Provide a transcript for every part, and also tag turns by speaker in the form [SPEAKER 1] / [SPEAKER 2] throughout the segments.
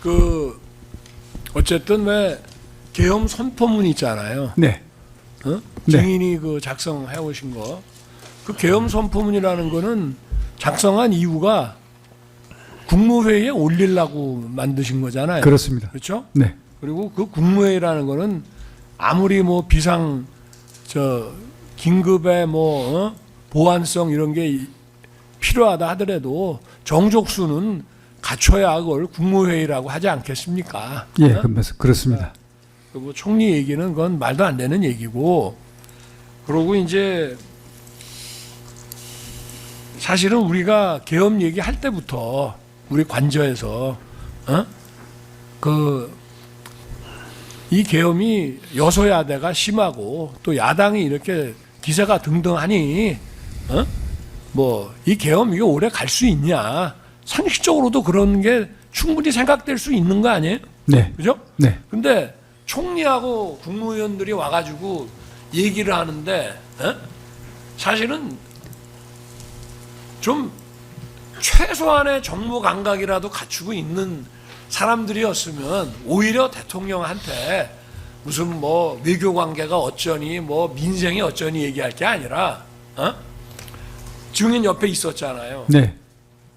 [SPEAKER 1] 그 어쨌든 왜 계엄 선포문 있잖아요.
[SPEAKER 2] 네.
[SPEAKER 1] 어?
[SPEAKER 2] 네.
[SPEAKER 1] 증인이 그 작성해 오신 거. 그 계엄 선포문이라는 거는 작성한 이유가 국무회의에 올리려고 만드신 거잖아요.
[SPEAKER 2] 그렇습니다.
[SPEAKER 1] 그렇죠?
[SPEAKER 2] 네.
[SPEAKER 1] 그리고 그 국무회의라는 거는 아무리 뭐 비상 긴급의 보안성 이런 게 필요하다 하더라도 정족수는 갖춰야 그걸 국무회의라고 하지 않겠습니까?
[SPEAKER 2] 예,
[SPEAKER 1] 어?
[SPEAKER 2] 그렇습니다.
[SPEAKER 1] 그리고 총리 얘기는 그건 말도 안 되는 얘기고, 그러고 이제 사실은 우리가 계엄 얘기할 때부터 우리 관저에서 이 계엄이 여소야대가 심하고 또 야당이 이렇게 기세가 등등하니 이 계엄 이게 오래 갈 수 있냐, 상식적으로도 그런 게 충분히 생각될 수 있는 거 아니에요?
[SPEAKER 2] 네.
[SPEAKER 1] 그죠?
[SPEAKER 2] 네.
[SPEAKER 1] 근데 총리하고 국무위원들이 와가지고 얘기를 하는데 사실은 좀 최소한의 정무 감각이라도 갖추고 있는 사람들이었으면 오히려 대통령한테 무슨 외교 관계가 어쩌니 민생이 어쩌니 얘기할 게 아니라 증인 옆에 있었잖아요.
[SPEAKER 2] 네.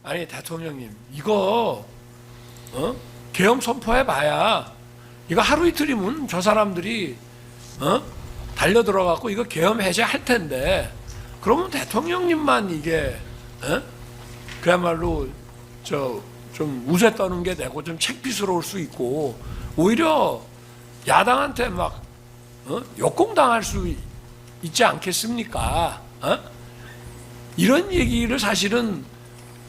[SPEAKER 1] 아니 대통령님 이거 계엄 선포해 봐야 이거 하루 이틀이면 저 사람들이 달려 들어가고 이거 계엄 해제할 텐데 그러면 대통령님만 이게 그야말로 좀 우세 떠는 게 되고 좀 책비스러울 수 있고 오히려 야당한테 막 역공당할 수 있지 않겠습니까? 이런 얘기를 사실은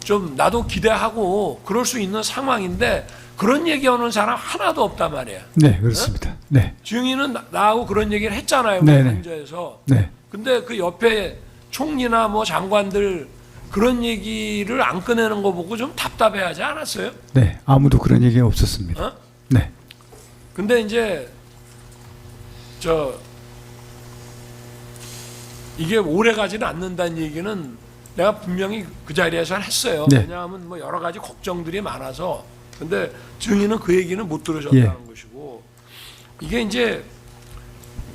[SPEAKER 1] 좀 나도 기대하고 그럴 수 있는 상황인데 그런 얘기하는 사람 하나도 없단 말이에요.
[SPEAKER 2] 네, 그렇습니다. 네.
[SPEAKER 1] 증인은 나하고 그런 얘기를 했잖아요.
[SPEAKER 2] 네네.
[SPEAKER 1] 관저에서.
[SPEAKER 2] 네.
[SPEAKER 1] 근데 그 옆에 총리나 장관들 그런 얘기를 안 꺼내는 거 보고 좀 답답해하지 않았어요?
[SPEAKER 2] 네. 아무도 그런 얘기 없었습니다. 네.
[SPEAKER 1] 근데 이제 이게 오래 가지는 않는다는 얘기는 내가 분명히 그 자리에서 했어요.
[SPEAKER 2] 네.
[SPEAKER 1] 왜냐하면 여러 가지 걱정들이 많아서. 근데 증인은 그 얘기는 못 들으셨다는 것이고, 이게 이제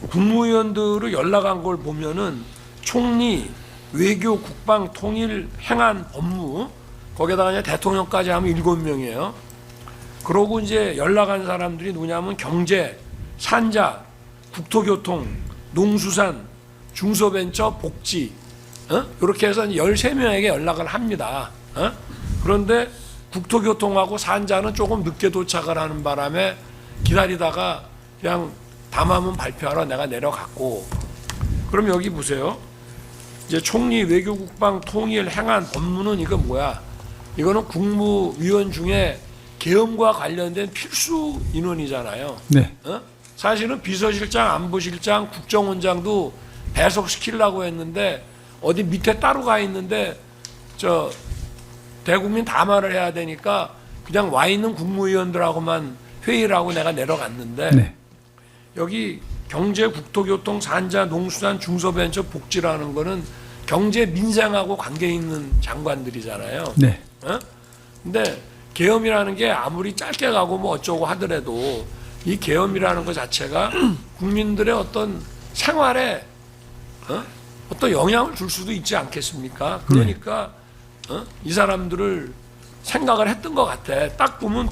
[SPEAKER 1] 국무위원들을 연락한 걸 보면은 총리, 외교, 국방, 통일, 행안, 법무, 거기다가 이제 대통령까지 하면 7명이에요. 그러고 이제 연락한 사람들이 누구냐면 경제, 산자, 국토교통, 농수산, 중소벤처, 복지, 이렇게 해서 13명에게 연락을 합니다. 그런데 국토교통하고 산자는 조금 늦게 도착을 하는 바람에 기다리다가 그냥 담화문 발표하러 내가 내려갔고, 그럼 여기 보세요. 이제 총리, 외교, 국방, 통일, 행안, 법무는 이거 뭐야? 이거는 국무위원 중에 계엄과 관련된 필수 인원이잖아요.
[SPEAKER 2] 네.
[SPEAKER 1] 사실은 비서실장, 안보실장, 국정원장도 배석시키려고 했는데 어디 밑에 따로 가 있는데 대국민 담화를 해야 되니까 그냥 와 있는 국무위원들하고만 회의를 하고 내가 내려갔는데
[SPEAKER 2] 네.
[SPEAKER 1] 여기 경제, 국토교통, 산자, 농수산, 중소벤처, 복지라는 거는 경제, 민생하고 관계 있는 장관들이잖아요.
[SPEAKER 2] 네.
[SPEAKER 1] 근데 계엄이라는 게 아무리 짧게 가고 어쩌고 하더라도 이 계엄이라는 것 자체가 국민들의 어떤 생활에 어떤 영향을 줄 수도 있지 않겠습니까? 그러니까 이 사람들을 생각을 했던 것 같아. 딱 보면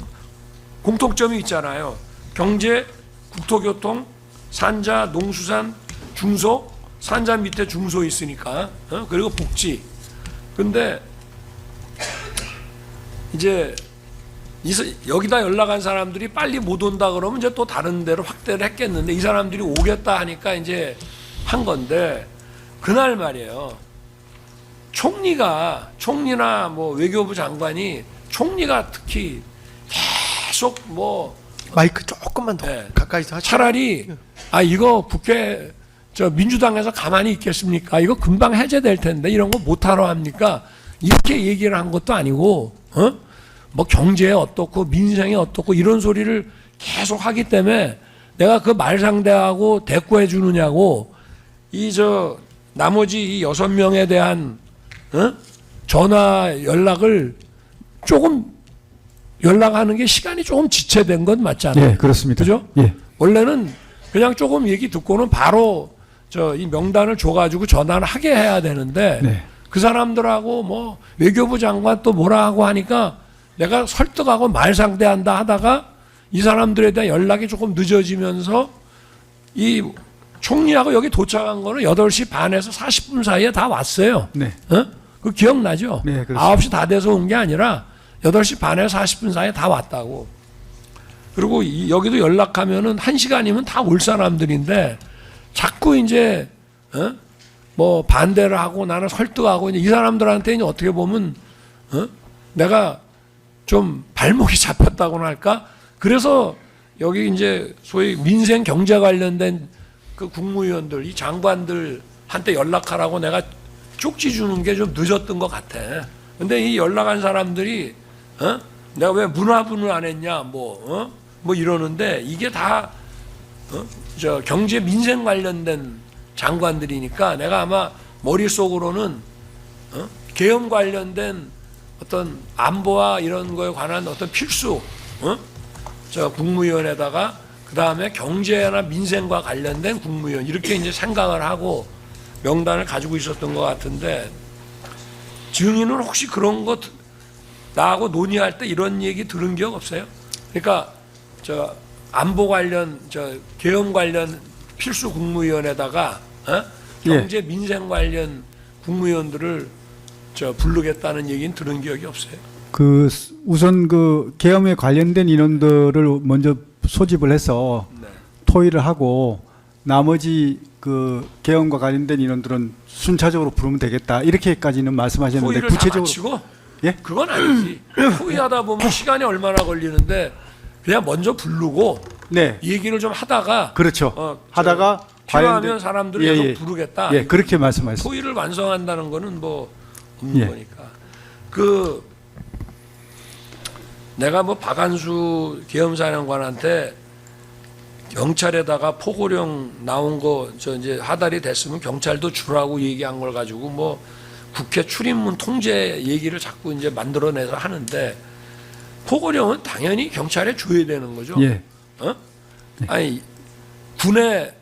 [SPEAKER 1] 공통점이 있잖아요. 경제, 국토교통, 산자, 농수산, 중소, 산자 밑에 중소 있으니까, 그리고 복지. 근데 이제 여기다 연락한 사람들이 빨리 못 온다 그러면 이제 또 다른 데로 확대를 했겠는데 이 사람들이 오겠다 하니까 이제 한 건데, 그날 말이에요. 총리나 외교부 장관이, 총리가 특히 계속
[SPEAKER 3] 마이크 조금만 더 가까이서 하시죠.
[SPEAKER 1] 차라리 이거 국회 민주당에서 가만히 있겠습니까? 이거 금방 해제될 텐데 이런 거 못하러 합니까? 이렇게 얘기를 한 것도 아니고 경제에 어떻고 민생에 어떻고 이런 소리를 계속 하기 때문에 내가 그 말상대하고 대꾸해 주느냐고 나머지 이 6명에 대한 전화 연락을 조금 연락하는 게 시간이 조금 지체된 건 맞지 않아요?
[SPEAKER 2] 예, 그렇습니다.
[SPEAKER 1] 그죠?
[SPEAKER 2] 예.
[SPEAKER 1] 원래는 그냥 조금 얘기 듣고는 바로 이 명단을 줘가지고 전화를 하게 해야 되는데
[SPEAKER 2] 네.
[SPEAKER 1] 그 사람들하고 뭐 외교부 장관 또 뭐라 하고 하니까 내가 설득하고 말상대한다 하다가 이 사람들에 대한 연락이 조금 늦어지면서 이 총리하고 여기 도착한 거는 8시 반에서 40분 사이에 다 왔어요.
[SPEAKER 2] 네.
[SPEAKER 1] 그 기억나죠?
[SPEAKER 2] 네, 그렇습니다.
[SPEAKER 1] 9시 다 돼서 온 게 아니라 8시 반에서 40분 사이에 다 왔다고. 그리고 여기도 연락하면은 1시간이면 다 올 사람들인데 자꾸 이제 뭐 반대를 하고 나는 설득하고 이제 이 사람들한테는 어떻게 보면 내가 좀 발목이 잡혔다고나 할까? 그래서 여기 이제 소위 민생 경제 관련된 그 국무위원들, 이 장관들한테 연락하라고 내가 쪽지 주는 게 좀 늦었던 것 같아. 근데 이 연락한 사람들이 내가 왜 문화분을 안 했냐 뭐 이러는데 이게 다 저 경제 민생 관련된 장관들이니까 내가 아마 머릿속으로는 계엄 관련된 어떤 안보와 이런 거에 관한 어떤 필수 저 국무위원에다가 그 다음에 경제나 민생과 관련된 국무위원 이렇게 이제 생각을 하고 명단을 가지고 있었던 것 같은데 증인은 혹시 그런 거 나하고 논의할 때 이런 얘기 들은 기억 없어요? 그러니까 저 안보 관련 저 계엄 관련 필수 국무위원에다가 경제 민생 관련 국무위원들을 저 부르겠다는 얘기는 들은 기억이 없어요.
[SPEAKER 2] 그 우선 그 계엄에 관련된 인원들을 먼저 소집을 해서
[SPEAKER 1] 네.
[SPEAKER 2] 토의를 하고 나머지 그 계엄과 관련된 인원들은 순차적으로 부르면 되겠다 이렇게까지는 말씀하셨는데
[SPEAKER 1] 토의를
[SPEAKER 2] 구체적으로
[SPEAKER 1] 다 마치고?
[SPEAKER 2] 예?
[SPEAKER 1] 그건 아니지. 토의하다 보면 시간이 얼마나 걸리는데 그냥 먼저 부르고
[SPEAKER 2] 네.
[SPEAKER 1] 얘기를 좀 하다가
[SPEAKER 2] 그렇죠. 하다가
[SPEAKER 1] 필요하면 사람들을 계속 부르겠다.
[SPEAKER 2] 예, 그렇게 말씀하셨습니다.
[SPEAKER 1] 토의를 완성한다는 거는 뭐 없는
[SPEAKER 2] 예.
[SPEAKER 1] 거니까. 그 내가 뭐 박한수 계엄사령관한테 경찰에다가 포고령 나온 거 저 이제 하달이 됐으면 경찰도 주라고 얘기한 걸 가지고 뭐 국회 출입문 통제 얘기를 자꾸 이제 만들어내서 하는데 포고령은 당연히 경찰에 줘야 되는 거죠.
[SPEAKER 2] 예.
[SPEAKER 1] 아니 군의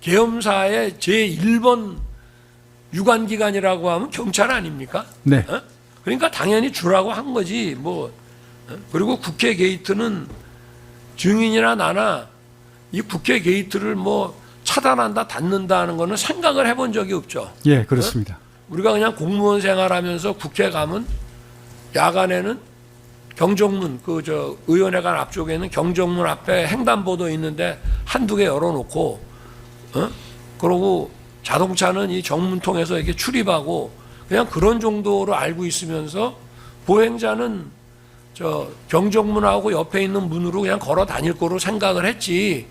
[SPEAKER 1] 계엄사의 제1번 유관기관이라고 하면 경찰 아닙니까?
[SPEAKER 2] 네.
[SPEAKER 1] 그러니까 당연히 주라고 한 거지 뭐. 그리고 국회 게이트는 증인이나 나나 이 국회 게이트를 뭐 차단한다 닫는다 하는 거는 생각을 해본 적이 없죠.
[SPEAKER 2] 예, 그렇습니다.
[SPEAKER 1] 우리가 그냥 공무원 생활하면서 국회 가면 야간에는 경정문 그 저 의원회관 앞쪽에는 경정문 앞에 횡단보도 있는데 한두 개 열어놓고 그러고 자동차는 이 정문 통해서 이렇게 출입하고 그냥 그런 정도로 알고 있으면서 보행자는 저 경정문하고 옆에 있는 문으로 그냥 걸어 다닐 거로 생각을 했지.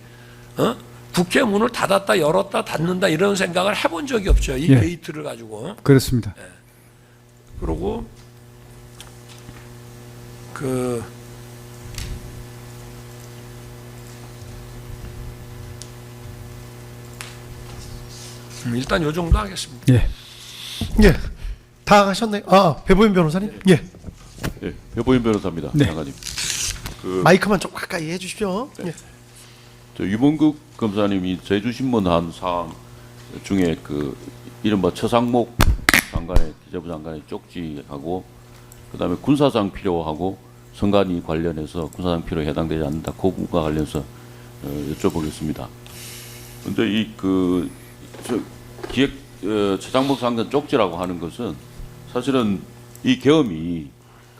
[SPEAKER 1] 국회 문을 닫았다 열었다 닫는다 이런 생각을 해본 적이 없죠. 이
[SPEAKER 2] 예.
[SPEAKER 1] 게이트를 가지고.
[SPEAKER 2] 그렇습니다.
[SPEAKER 1] 그리고 그 일단 요 정도 하겠습니다.
[SPEAKER 2] 예.
[SPEAKER 3] 예. 다 하셨네요. 아, 배보임 변호사님. 예.
[SPEAKER 4] 예, 배보임 변호사입니다.
[SPEAKER 2] 네.
[SPEAKER 4] 장관님. 그
[SPEAKER 3] 마이크만 좀 가까이 해주십시오. 예.
[SPEAKER 4] 저 유봉국 검사님이 제주신문 한 사항 중에 그 이른바 처상목 장관의 기재부 장관의 쪽지하고 그다음에 군사상 필요하고 선관위 관련해서 군사상 필요에 해당되지 않는다. 그 부분과 관련해서 여쭤보겠습니다. 근데 이 그 기획 처상목 장관 쪽지라고 하는 것은 사실은 이 계엄이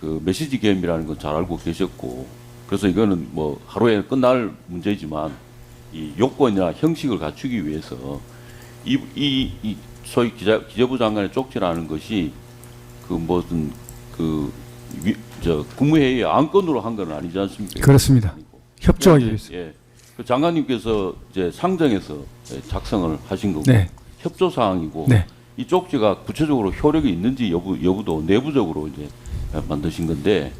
[SPEAKER 4] 그 메시지 계엄이라는 건 잘 알고 계셨고 그래서 이거는 뭐 하루에 끝날 문제지만 이 요건이나 형식을 갖추기 위해서 이 소위 기재부 장관의 쪽지라는 것이 그 무슨 저 국무회의 안건으로 한 건 아니지 않습니까?
[SPEAKER 2] 그렇습니다. 협조하기 위해서.
[SPEAKER 4] 예. 그 장관님께서 이제 상정해서 작성을 하신 거고
[SPEAKER 2] 네.
[SPEAKER 4] 협조 사항이고
[SPEAKER 2] 네.
[SPEAKER 4] 이 쪽지가 구체적으로 효력이 있는지 여부도 내부적으로 이제 만드신 건데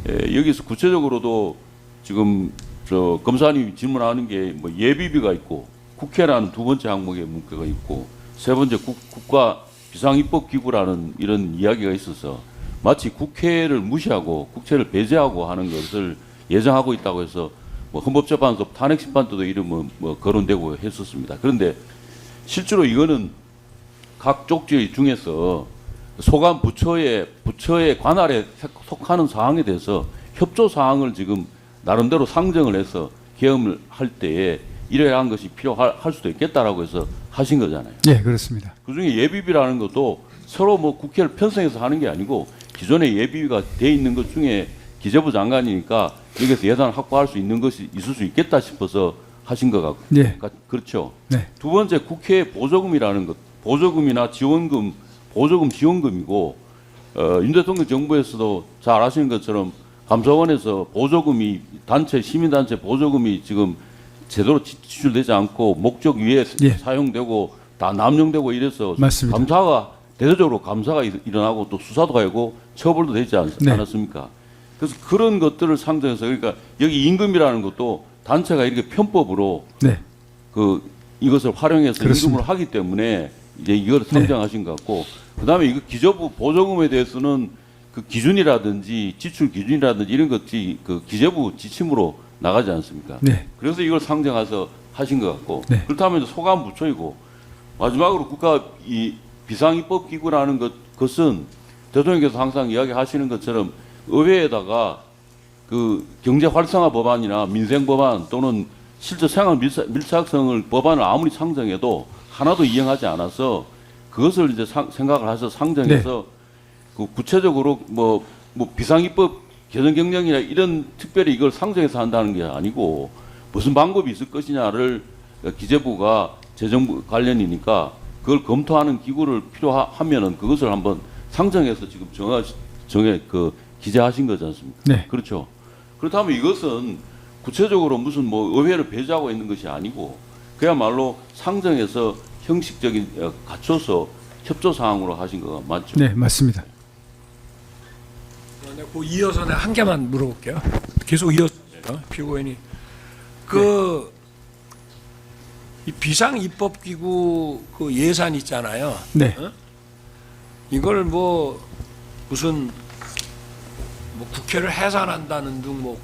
[SPEAKER 4] 여기서 구체적으로도 지금 저 검사님이 질문하는 게 뭐 예비비가 있고 국회라는 두 번째 항목에 문구가 있고 세 번째 국가 비상입법기구라는 이런 이야기가 있어서 마치 국회를 무시하고 국회를 배제하고 하는 것을 예정하고 있다고 해서 뭐 헌법재판소 탄핵 심판 때도 이름은 뭐 거론되고 했었습니다. 그런데 실제로 이거는 각 쪽지 중에서 소관 부처의 관할에 속하는 사항에 대해서 협조 사항을 지금 나름대로 상정을 해서 계엄을 할 때에 이러한 것이 필요할 수도 있겠다라고 해서 하신 거잖아요.
[SPEAKER 2] 예, 그렇습니다.
[SPEAKER 4] 그중에 예비비라는 것도 서로 뭐 국회를 편성해서 하는 게 아니고 기존에 예비비가 돼 있는 것 중에 기재부 장관이니까 여기서 예산을 확보할 수 있는 것이 있을 수 있겠다 싶어서 하신 것 같고
[SPEAKER 2] 네.
[SPEAKER 4] 그렇죠.
[SPEAKER 2] 네.
[SPEAKER 4] 두 번째 국회 보조금이라는 것, 보조금이나 지원금, 보조금 지원금이고 윤 대통령 정부에서도 잘 아시는 것처럼 감사원에서 보조금이 단체 시민단체 보조금이 지금 제대로 지출되지 않고 목적 위에
[SPEAKER 2] 예.
[SPEAKER 4] 사용되고 다 남용되고 이래서
[SPEAKER 2] 맞습니다.
[SPEAKER 4] 감사가 대대적으로 감사가 일어나고 또 수사도 하고 처벌도 되지
[SPEAKER 2] 네.
[SPEAKER 4] 않았습니까? 그래서 그런 것들을 상정해서 그러니까 여기 임금이라는 것도 단체가 이렇게 편법으로
[SPEAKER 2] 네.
[SPEAKER 4] 그 이것을 활용해서
[SPEAKER 2] 그렇습니다.
[SPEAKER 4] 임금을 하기 때문에 이제 이걸 상정하신 것 같고 그다음에 이거 기재부 보조금에 대해서는 그 기준이라든지 지출 기준이라든지 이런 것이 그 기재부 지침으로 나가지 않습니까?
[SPEAKER 2] 네.
[SPEAKER 4] 그래서 이걸 상정해서 하신 것 같고
[SPEAKER 2] 네.
[SPEAKER 4] 그렇다면 이제 소관 부처이고 마지막으로 국가 이 비상입법 기구라는 것은 대통령께서 항상 이야기하시는 것처럼 의회에다가 그 경제 활성화 법안이나 민생 법안 또는 실제 생활 밀착성을 법안을 아무리 상정해도 하나도 이행하지 않아서 그것을 이제 생각을 해서 상정해서 그 구체적으로 뭐 비상입법 개정 경령이나 이런 특별히 이걸 상정해서 한다는 게 아니고 무슨 방법이 있을 것이냐를 기재부가 재정부 관련이니까 그걸 검토하는 기구를 필요하면은 그것을 한번 상정해서 지금 정해 그 기재하신 거지 않습니까?
[SPEAKER 2] 네.
[SPEAKER 4] 그렇죠. 그렇다면 이것은 구체적으로 무슨 뭐 의회를 배제하고 있는 것이 아니고 그야말로 상정해서 형식적인 갖춰서 협조 사항으로 하신 거가 맞죠?
[SPEAKER 2] 네, 맞습니다.
[SPEAKER 1] 그 이어서 내가 한 개만 물어볼게요. 계속 이어서 피고인이 이 비상입법기구 그 예산 있잖아요.
[SPEAKER 2] 네.
[SPEAKER 1] 이걸 뭐 무슨 뭐 국회를 해산한다는 등 뭐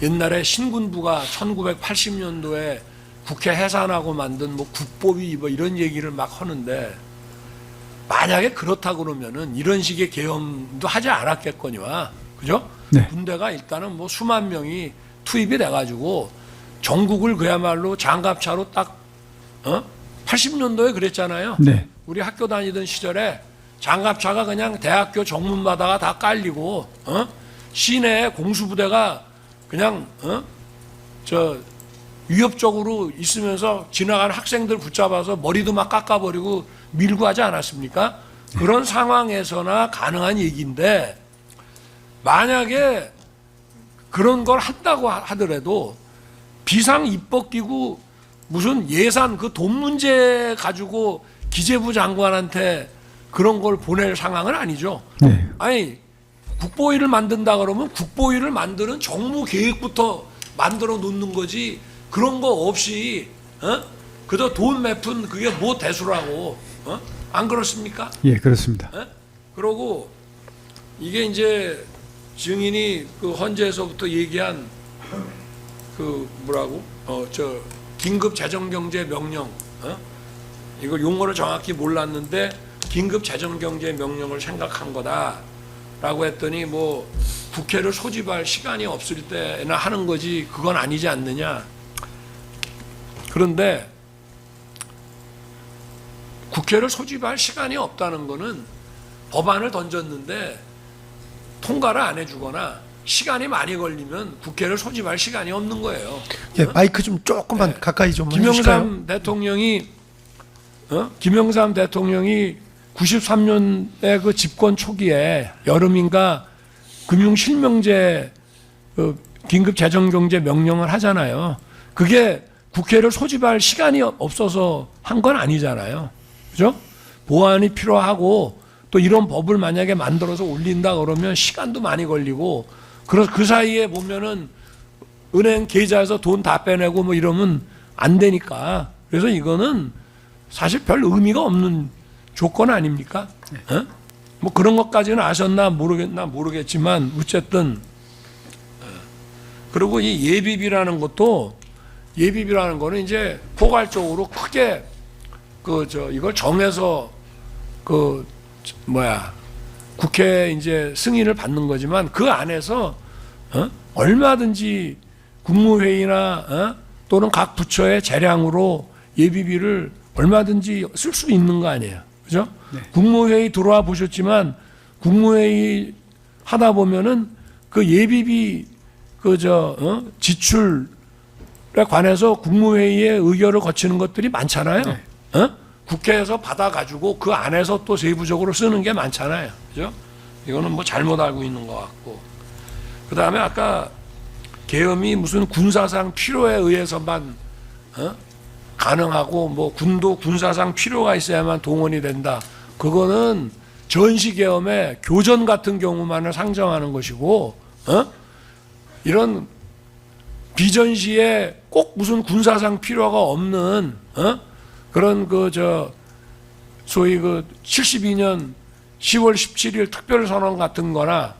[SPEAKER 1] 옛날에 신군부가 1980년도에 국회 해산하고 만든 뭐 국보위 뭐 이런 얘기를 막 하는데 만약에 그렇다 그러면은 이런 식의 계엄도 하지 않았겠거니와 그죠?
[SPEAKER 2] 네.
[SPEAKER 1] 군대가 일단은 뭐 수만 명이 투입이 돼가지고 전국을 그야말로 장갑차로 딱 80년도에 그랬잖아요.
[SPEAKER 2] 네.
[SPEAKER 1] 우리 학교 다니던 시절에 장갑차가 그냥 대학교 정문마다가 다 깔리고 시내에 공수부대가 그냥 저 위협적으로 있으면서 지나가는 학생들 붙잡아서 머리도 막 깎아버리고 밀고 하지 않았습니까? 그런 상황에서나 가능한 얘기인데 만약에 그런 걸 한다고 하더라도 비상입법기구 무슨 예산 그 돈 문제 가지고 기재부 장관한테 그런 걸 보낼 상황은 아니죠.
[SPEAKER 2] 네.
[SPEAKER 1] 아니 국보위를 만든다 그러면 국보위를 만드는 정무 계획부터 만들어 놓는 거지 그런 거 없이 그저 돈 몇 푼 그게 뭐 대수라고 안 그렇습니까?
[SPEAKER 2] 예, 그렇습니다.
[SPEAKER 1] 그러고 이게 이제 증인이 그 헌재에서부터 얘기한 그 뭐라고 저 긴급 재정경제 명령 이걸 용어를 정확히 몰랐는데 긴급 재정경제 명령을 생각한 거다라고 했더니 뭐 국회를 소집할 시간이 없을 때나 하는 거지 그건 아니지 않느냐. 그런데 국회를 소집할 시간이 없다는 거는 법안을 던졌는데 통과를 안 해주거나 시간이 많이 걸리면 국회를 소집할 시간이 없는 거예요.
[SPEAKER 3] 예, 마이크 좀 조금만 가까이 좀 해주실까요?
[SPEAKER 1] 김영삼 대통령이 93년에 그 집권 초기에 여름인가 금융실명제 긴급 재정경제 명령을 하잖아요. 그게 국회를 소집할 시간이 없어서 한 건 아니잖아요. 그죠? 보완이 필요하고 또 이런 법을 만약에 만들어서 올린다 그러면 시간도 많이 걸리고 그 사이에 보면은 은행 계좌에서 돈 다 빼내고 뭐 이러면 안 되니까 그래서 이거는 사실 별 의미가 없는 조건 아닙니까? 뭐 그런 것까지는 아셨나 모르겠지만 어쨌든 그리고 이 예비비라는 것도 예비비라는 거는 이제 포괄적으로 크게 이걸 정해서 국회 이제 승인을 받는 거지만 그 안에서 얼마든지 국무회의나 또는 각 부처의 재량으로 예비비를 얼마든지 쓸 수 있는 거 아니에요, 그죠?
[SPEAKER 2] 네.
[SPEAKER 1] 국무회의 들어와 보셨지만 국무회의 하다 보면은 그 예비비 지출에 관해서 국무회의의 의결을 거치는 것들이 많잖아요.
[SPEAKER 2] 네.
[SPEAKER 1] 국회에서 받아가지고 그 안에서 또 세부적으로 쓰는 게 많잖아요. 그죠? 이거는 뭐 잘못 알고 있는 것 같고. 그 다음에 아까 계엄이 무슨 군사상 필요에 의해서만 가능하고 뭐 군도 군사상 필요가 있어야만 동원이 된다. 그거는 전시계엄의 교전 같은 경우만을 상정하는 것이고 이런 비전시에 꼭 무슨 군사상 필요가 없는 그런 소위 72년 10월 17일 특별선언 같은 거나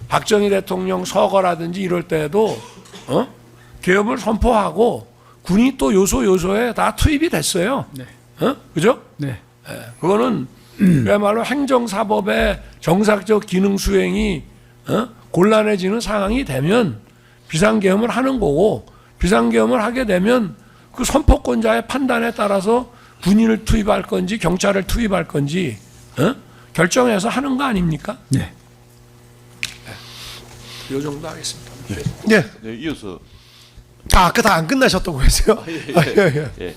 [SPEAKER 1] 박정희 대통령 서거라든지 이럴 때에도 계엄을 선포하고 군이 또 요소에 다 투입이 됐어요.
[SPEAKER 2] 네.
[SPEAKER 1] 그죠?
[SPEAKER 2] 네.
[SPEAKER 1] 그거는 그야말로 행정사법의 정상적 기능 수행이 곤란해지는 상황이 되면 비상계엄을 하는 거고 비상계엄을 하게 되면 그 선포권자의 판단에 따라서 군인을 투입할 건지 경찰을 투입할 건지 결정해서 하는 거 아닙니까?
[SPEAKER 2] 네.
[SPEAKER 1] 이 정도 하겠습니다.
[SPEAKER 3] 예.
[SPEAKER 4] 네, 이어서
[SPEAKER 3] 아까 다 안 끝나셨다고 했어요.
[SPEAKER 4] 예.